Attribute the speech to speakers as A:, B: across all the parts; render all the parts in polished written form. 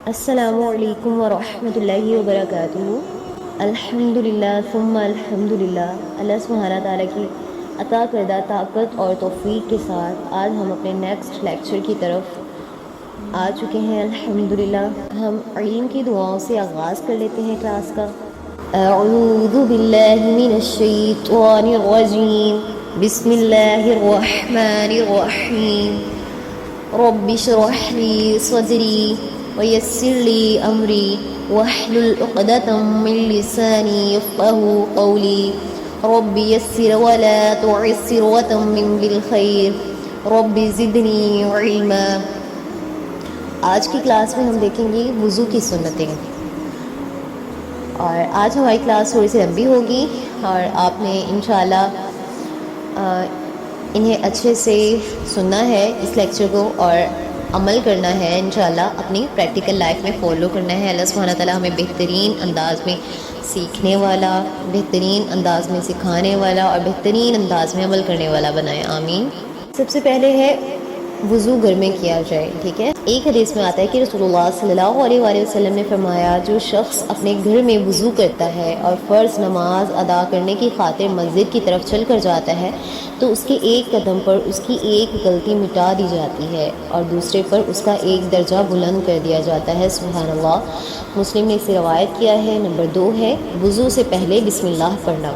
A: السلام علیکم ورحمۃ اللہ وبرکاتہ۔ الحمدللہ ثم الحمدللہ، اللہ سبحانہ تعالیٰ کی عطا کردہ طاقت اور توفیق کے ساتھ آج ہم اپنے نیکسٹ لیکچر کی طرف آ چکے ہیں الحمدللہ۔ ہم علم کی دعاؤں سے آغاز کر لیتے ہیں کلاس کا۔ اعوذ باللہ من الشیطان الرجیم، بسم اللہ الرحمن الرحیم۔ رب اشرح لی صدری ویسر لی امری واحلل عقدۃ من لسانی یفقہوا قولی رب یسر ولا تعسر وتمم بالخیر رب زدنی علما۔ آج کی کلاس میں ہم دیکھیں گے وضو کی سنتیں، اور آج ہماری کلاس تھوڑی سی لمبی ہوگی اور آپ نے انشاءاللہ انہیں اچھے سے سننا ہے اس لیکچر کو اور عمل کرنا ہے، انشاءاللہ اپنی پریکٹیکل لائف میں فالو کرنا ہے۔ اللہ سبحانہ تعالیٰ ہمیں بہترین انداز میں سیکھنے والا، بہترین انداز میں سکھانے والا اور بہترین انداز میں عمل کرنے والا بنائے، آمین۔ سب سے پہلے ہے وضو گھر میں کیا جائے، ٹھیک ہے۔ ایک حدیث میں آتا ہے کہ رسول اللہ صلی اللہ علیہ وآلہ وسلم نے فرمایا، جو شخص اپنے گھر میں وضو کرتا ہے اور فرض نماز ادا کرنے کی خاطر مسجد کی طرف چل کر جاتا ہے تو اس کے ایک قدم پر اس کی ایک غلطی مٹا دی جاتی ہے اور دوسرے پر اس کا ایک درجہ بلند کر دیا جاتا ہے، سبحان اللہ۔ مسلم نے اسے روایت کیا ہے۔ نمبر 2 ہے وضو سے پہلے بسم اللہ پڑھنا۔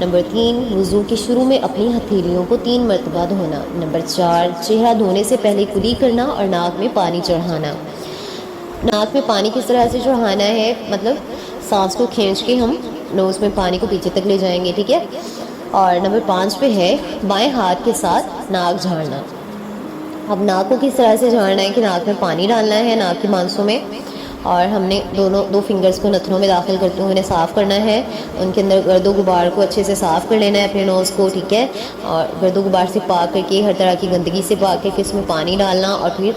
A: نمبر 3 وضو کے شروع میں اپنی ہتھیلیوں کو 3 مرتبہ دھونا۔ نمبر 4 چہرہ دھونے سے پہلے کلی کرنا اور ناک میں پانی چڑھانا۔ ناک میں پانی کس طرح سے چڑھانا ہے، مطلب سانس کو کھینچ کے ہم نوز میں پانی کو پیچھے تک لے جائیں گے، ٹھیک ہے۔ اور نمبر 5 پہ ہے بائیں ہاتھ کے ساتھ ناک جھاڑنا۔ اب ناک کو کس طرح سے جھاڑنا ہے کہ ناک میں پانی ڈالنا ہے ناک کی مانسوں میں، اور ہم نے دو فنگرز کو نتنوں میں داخل کرتے ہوئے انہیں صاف کرنا ہے، ان کے اندر گرد و غبار کو اچھے سے صاف کر لینا ہے اپنے نوز کو، ٹھیک ہے۔ اور گرد و غبار سے پاک کر کے، ہر طرح کی گندگی سے پاک کر کے اس میں پانی ڈالنا اور پھر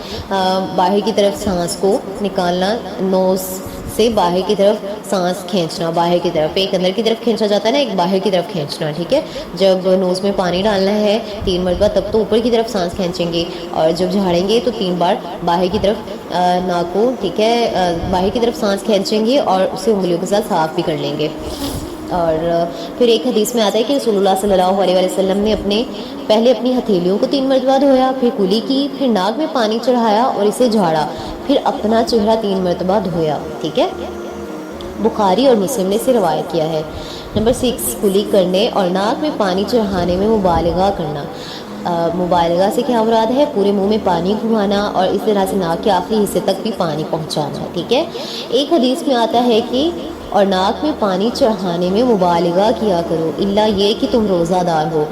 A: باہر کی طرف سانس کو نکالنا، نوز سے باہر کی طرف سانس کھینچنا، باہر کی طرف، ایک اندر کی طرف کھینچا جاتا ہے نا، ایک باہر کی طرف کھینچنا، ٹھیک ہے۔ جب نوز میں پانی ڈالنا ہے 3 مرتبہ تب تو اوپر کی طرف سانس کھینچیں گے، اور جب جھاڑیں گے تو 3 بار باہر کی طرف ناک کو، ٹھیک ہے، باہر کی طرف سانس کھینچیں گے اور اسے انگلیوں کے ساتھ صاف بھی کر لیں گے۔ اور پھر ایک حدیث میں آتا ہے کہ رسول اللہ صلی اللہ علیہ وسلم نے پہلے اپنی ہتھیلیوں کو 3 مرتبہ دھویا، پھر کلی کی، پھر ناک میں پانی چڑھایا اور اسے جھاڑا، پھر اپنا چہرہ 3 مرتبہ دھویا، ٹھیک ہے۔ بخاری اور مسلم نے اسے روایت کیا ہے۔ نمبر 6 کلی کرنے اور ناک میں پانی چڑھانے میں مبالغہ کرنا۔ مبالغہ سے کیا مراد ہے، پورے منہ میں پانی گھمانا اور اس طرح سے ناک کے آخری حصے تک بھی پانی پہنچانا، ٹھیک ہے۔ ایک حدیث میں آتا ہے کہ اور ناک میں پانی چڑھانے میں مبالغہ کیا کرو، الا یہ کہ تم روزہ دار ہو۔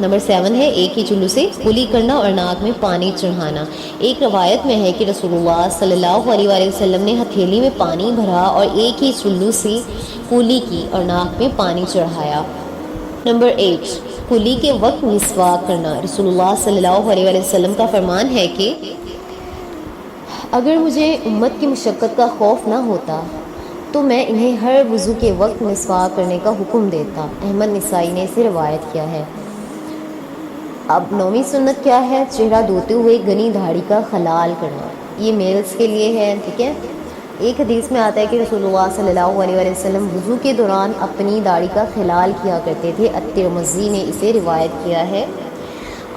A: نمبر 7 ہے ایک ہی چلو سے کلی کرنا اور ناک میں پانی چڑھانا۔ ایک روایت میں ہے کہ رسول اللہ صلی اللہ علیہ وآلہ وسلم نے ہتھیلی میں پانی بھرا اور ایک ہی چلو سے کلی کی اور ناک میں پانی چڑھایا۔ نمبر 8 کلی کے وقت مسواک کرنا۔ رسول اللہ صلی اللہ علیہ وآلہ وسلم کا فرمان ہے کہ اگر مجھے امت کی مشقت کا خوف نہ ہوتا تو میں انہیں ہر وضو کے وقت مسواک کرنے کا حکم دیتا۔ احمد نسائی نے اسے روایت کیا ہے۔ اب 9ویں سنت کیا ہے، چہرہ دھوتے ہوئے گھنی داڑھی کا خلال کرنا۔ یہ میلز کے لیے ہے، ٹھیک ہے۔ ایک حدیث میں آتا ہے کہ رسول اللہ صلی اللہ علیہ وآلہ وسلم وضو کے دوران اپنی داڑھی کا خلال کیا کرتے تھے، الترمذی نے اسے روایت کیا ہے۔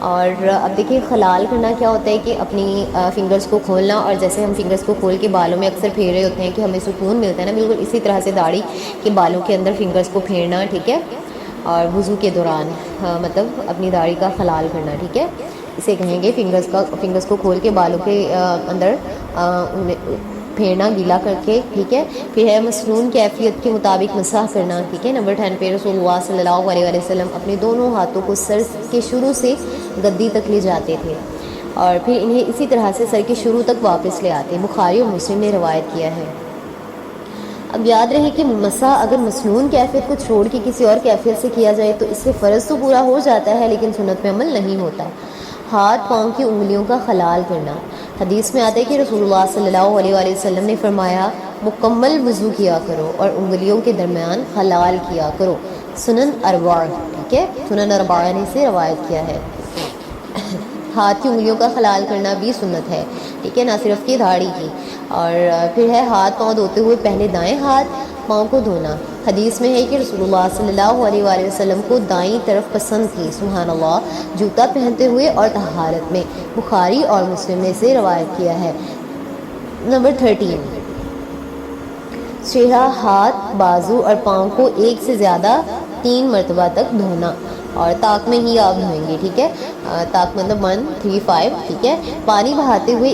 A: اور اب دیکھیں خلال کرنا کیا ہوتا ہے کہ اپنی فنگرز کو کھولنا، اور جیسے ہم فنگرز کو کھول کے بالوں میں اکثر پھیر رہے ہوتے ہیں کہ ہمیں سکون ملتا ہے نا، بالکل اسی طرح سے داڑھی کے بالوں کے اندر فنگرز کو پھیرنا، ٹھیک ہے۔ اور وضو کے دوران مطلب اپنی داڑھی کا خلال کرنا، ٹھیک ہے، اسے کہیں گے فنگرز کو کھول کے بالوں کے اندر پھیرنا گیلا کر کے، ٹھیک ہے۔ پھر ہے مسنون کیفیت کے مطابق مسح کرنا، ٹھیک ہے۔ نمبر 10 پہ رسول اللہ صلی اللہ علیہ وآلہ وسلم اپنے دونوں ہاتھوں کو سر کے شروع سے گدی تک لے جاتے تھے اور پھر انہیں اسی طرح سے سر کے شروع تک واپس لے آتے۔ بخاری اور مسلم نے روایت کیا ہے۔ اب یاد رہے کہ مسح اگر مسنون کیفیت کو چھوڑ کے کسی اور کیفیت سے کیا جائے تو اس سے فرض تو پورا ہو جاتا ہے لیکن سنت میں عمل نہیں ہوتا۔ ہاتھ پاؤں کی انگلیوں کا خلال کرنا۔ حدیث میں آتا ہے کہ رسول اللہ صلی اللہ علیہ وآلہ وسلم نے فرمایا، مکمل وضو کیا کرو اور انگلیوں کے درمیان خلال کیا کرو۔ سنن اربع، ٹھیک ٹھیک ہے، سنن اربعہ سے روایت کیا ہے۔ ہاتھ کی انگلیوں کا خلال کرنا بھی سنت ہے، ٹھیک ہے، نہ صرف کی داڑھی کی۔ اور پھر ہے ہاتھ پاؤں دھوتے ہوئے پہلے دائیں ہاتھ پاؤں کو دھونا۔ حدیث میں ہے کہ رسول اللہ صلی اللہ علیہ وآلہ وسلم کو دائیں طرف پسند تھی، سبحان اللہ، جوتا پہنتے ہوئے اور طہارت میں۔ بخاری اور مسلم نے اسے روایت کیا ہے۔ نمبر 13، چہرہ، ہاتھ، بازو اور پاؤں کو ایک سے زیادہ 3 مرتبہ تک دھونا، اور تاک میں ہی آپ دھوئیں گے، ٹھیک ہے، تاک مطلب 1 3 5، ٹھیک ہے۔ پانی بہاتے ہوئے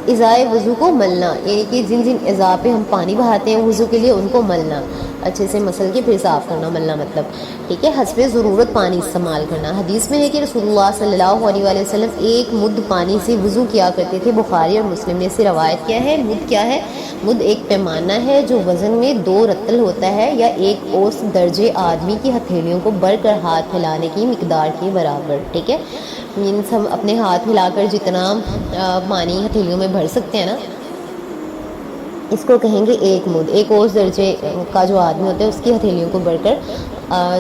A: ازائے وضو کو ملنا، یعنی کہ جن جن اعضاء پہ ہم پانی بہاتے ہیں وضو کے لیے ان کو ملنا، اچھے سے مسل کے پھر صاف کرنا، ملنا مطلب، ٹھیک ہے۔ حسب ضرورت پانی استعمال کرنا۔ حدیث میں ہے کہ رسول اللہ صلی اللہ علیہ وآلہ وسلم 1 مد پانی سے وضو کیا کرتے تھے، بخاری اور مسلم نے اسے روایت کیا ہے۔ مد کیا ہے؟ مد ایک پیمانہ ہے جو وزن میں 2 رتل ہوتا ہے، یا 1 اوس درجے آدمی کی ہتھیلیوں کو بڑھ کر ہاتھ پھیلانے کی مقدار کے برابر، ٹھیک ہے۔ مینس ہم اپنے ہاتھ ہلا کر جتنا پانی ہتھیلیوں میں بھر سکتے ہیں نا، اس کو کہیں گے 1 مد۔ 1 اوس درجے کا جو آدمی ہوتا ہے اس کی ہتھیلیوں کو بڑھ کر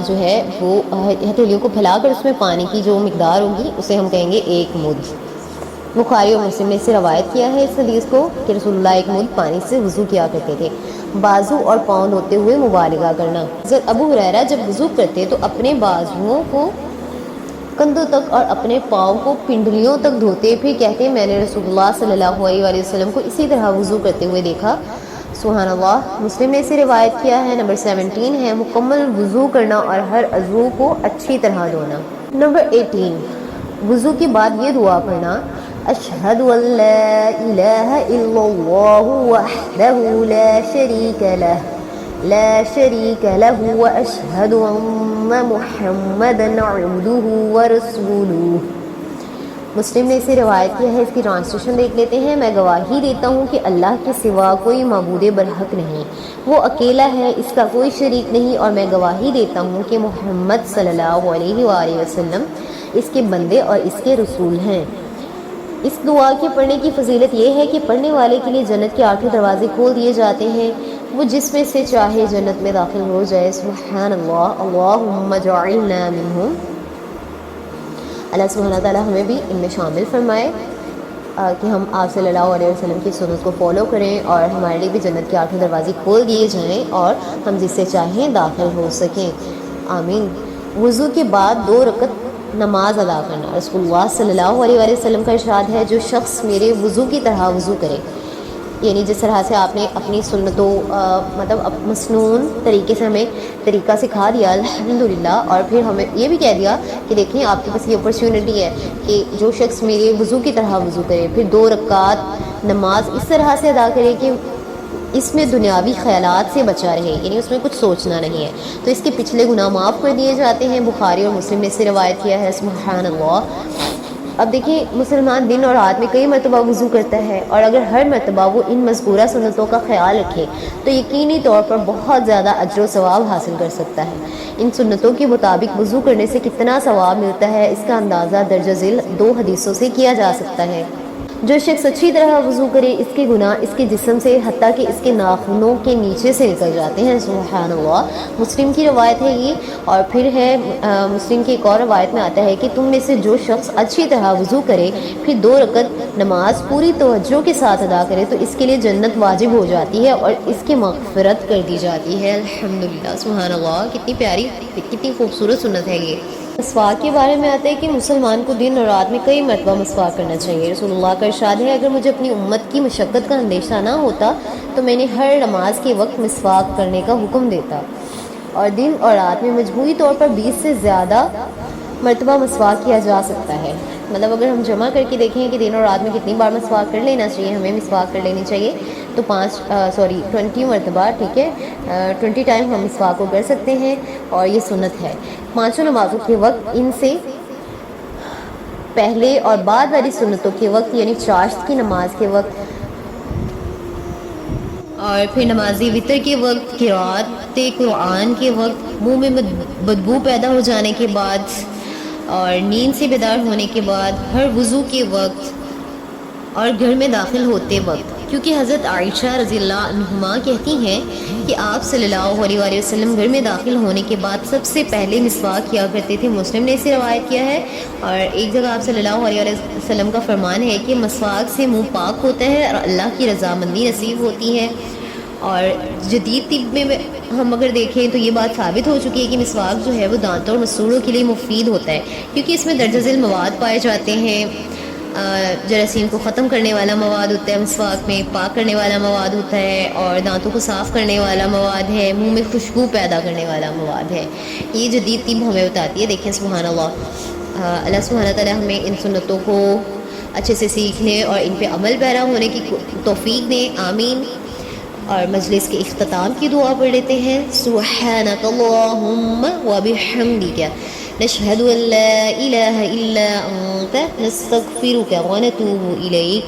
A: جو ہے وہ ہتھیلیوں کو پھیلا کر اس میں پانی کی جو مقدار ہوگی اسے ہم کہیں گے 1 مد۔ بخاری اور مسلم نے اسے روایت کیا ہے اس حدیث کو کہ رسول اللہ 1 مد پانی سے وضو کیا کرتے تھے۔ بازو اور پاؤں دھوتے ہوئے مبالغہ کرنا۔ حضرت ابو ہریرہ جب وضو کرتے تو اپنے بازوؤں کو کندھوں تک اور اپنے پاؤں کو پنڈلیوں تک دھوتے، پھر کہتے میں نے رسول اللہ صلی اللہ علیہ وآلہ وسلم کو اسی طرح وضو کرتے ہوئے دیکھا، سبحان اللہ۔ مسلم نے اسے روایت کیا ہے۔ نمبر 17 ہے مکمل وضو کرنا اور ہر عضو کو اچھی طرح دھونا۔ نمبر 18، وضو کے بعد یہ دعا پڑھنا، اشہد ان لا الہ الا اللہ وحدہ لا شریک لہ واشہد ان محمدا عبدہ ورسولہ۔ مسلم نے اسے روایت کیا ہے۔ اس کی ٹرانسلیشن دیکھ لیتے ہیں۔ میں گواہی دیتا ہوں کہ اللہ کے سوا کوئی معبود برحق نہیں، وہ اکیلا ہے، اس کا کوئی شریک نہیں، اور میں گواہی دیتا ہوں کہ محمد صلی اللہ علیہ وآلہ وسلم اس کے بندے اور اس کے رسول ہیں۔ اس دعا کے پڑھنے کی فضیلت یہ ہے کہ پڑھنے والے کے لیے جنت کے 8 دروازے کھول دیے جاتے ہیں، وہ جس میں سے چاہے جنت میں داخل ہو جائے۔ سبحان اللہ، اللہم اجعلنا منہم۔ اللہ سبحانہ تعالیٰ ہمیں بھی ان میں شامل فرمائے کہ ہم آپ صلی اللہ علیہ وسلم کی سنت کو فالو کریں اور ہمارے لیے بھی جنت کے 8 دروازے کھول دیے جائیں اور ہم جس سے چاہیں داخل ہو سکیں، آمین۔ وضو کے بعد 2 رکعت نماز ادا کرنا۔ رسول اللہ صلی اللہ علیہ وآلہ وسلم کا ارشاد ہے، جو شخص میرے وضو کی طرح وضو کرے، یعنی جس طرح سے آپ نے اپنی سنتوں مطلب مسنون طریقے سے ہمیں طریقہ سکھا دیا الحمدللہ، اور پھر ہمیں یہ بھی کہہ دیا کہ دیکھیں آپ کے پاس یہ اپرچونٹی ہے کہ جو شخص میرے وضو کی طرح وضو کرے، پھر 2 رکعات نماز اس طرح سے ادا کرے کہ اس میں دنیاوی خیالات سے بچا رہے، یعنی اس میں کچھ سوچنا نہیں ہے، تو اس کے پچھلے گناہ معاف کر دیے جاتے ہیں۔ بخاری اور مسلم نے اسے روایت کیا ہے، سبحان اللہ۔ اب دیکھیں، مسلمان دن اور رات میں کئی مرتبہ وضو کرتا ہے، اور اگر ہر مرتبہ وہ ان مذکورہ سنتوں کا خیال رکھے تو یقینی طور پر بہت زیادہ اجر و ثواب حاصل کر سکتا ہے۔ ان سنتوں کے مطابق وضو کرنے سے کتنا ثواب ملتا ہے اس کا اندازہ درجہ ذیل 2 حدیثوں سے کیا جا سکتا ہے۔ جو شخص اچھی طرح وضو کرے، اس کے گناہ اس کے جسم سے حتیٰ کہ اس کے ناخنوں کے نیچے سے نکل جاتے ہیں، سبحان اللہ۔ مسلم کی روایت ہے یہ، اور پھر ہے مسلم کی ایک اور روایت میں آتا ہے کہ تم میں سے جو شخص اچھی طرح وضو کرے پھر 2 رکعت نماز پوری توجہ کے ساتھ ادا کرے تو اس کے لیے جنت واجب ہو جاتی ہے اور اس کی مغفرت کر دی جاتی ہے، الحمدللہ، سبحان اللہ۔ کتنی پیاری، کتنی خوبصورت سنت ہے یہ۔ مسواک کے بارے میں آتا ہے کہ مسلمان کو دن اور رات میں کئی مرتبہ مسواک کرنا چاہیے۔ رسول اللہ کا ارشاد ہے، اگر مجھے اپنی امت کی مشقت کا اندیشہ نہ ہوتا تو میں نے ہر نماز کے وقت مسواک کرنے کا حکم دیتا، اور دن اور رات میں مجموعی طور پر 20 سے زیادہ مرتبہ مسواک کیا جا سکتا ہے۔ مطلب اگر ہم جمع کر کے دیکھیں کہ دن اور رات میں کتنی بار مسواک کر لینا چاہیے، ہمیں مسواک کر لینی چاہیے، تو 20 مرتبہ، ٹھیک ہے، 20 ٹائم ہم مسواک کو کر سکتے ہیں، اور یہ سنت ہے۔ 5 نمازوں کے وقت ان سے پہلے اور بعد والی سنتوں کے وقت، یعنی چاشت کی نماز کے وقت، اور پھر نماز وتر کے وقت، قرأت قرآن کے وقت، منہ میں بدبو پیدا ہو جانے کے بعد، اور نیند سے بیدار ہونے کے بعد، ہر وضو کے وقت، اور گھر میں داخل ہوتے وقت، کیونکہ حضرت عائشہ رضی اللہ عنہما کہتی ہیں کہ آپ صلی اللہ علیہ وآلہ وسلم گھر میں داخل ہونے کے بعد سب سے پہلے مسواک کیا کرتے تھے. مسلم نے اسے روایت کیا ہے. اور ایک جگہ آپ صلی اللہ علیہ وآلہ وسلم کا فرمان ہے کہ مسواک سے منہ پاک ہوتا ہے اور اللہ کی رضامندی نصیب ہوتی ہے. اور جدید طب میں ہم اگر دیکھیں تو یہ بات ثابت ہو چکی ہے کہ مسواک جو ہے وہ دانتوں اور مسوڑوں کے لیے مفید ہوتا ہے، کیونکہ اس میں درجہ ذیل مواد پائے جاتے ہیں. جراثیم کو ختم کرنے والا مواد ہوتا ہے مسواک میں، پاک کرنے والا مواد ہوتا ہے، اور دانتوں کو صاف کرنے والا مواد ہے، منہ میں خوشبو پیدا کرنے والا مواد ہے. یہ جدید طب ہمیں بتاتی ہے. دیکھیں سبحان اللہ، اللہ سبحانہ تعالیٰ ہمیں ان سنتوں کو اچھے سے سیکھنے اور ان پہ عمل پیرا ہونے کی توفیق دیں. آمین. اور مجلس کے اختتام کی دعا پڑھ لیتے ہیں. سبحانک اللہم وبحمدک نشہد ان لا الہ الا انت نستغفرک ونتوب الیک.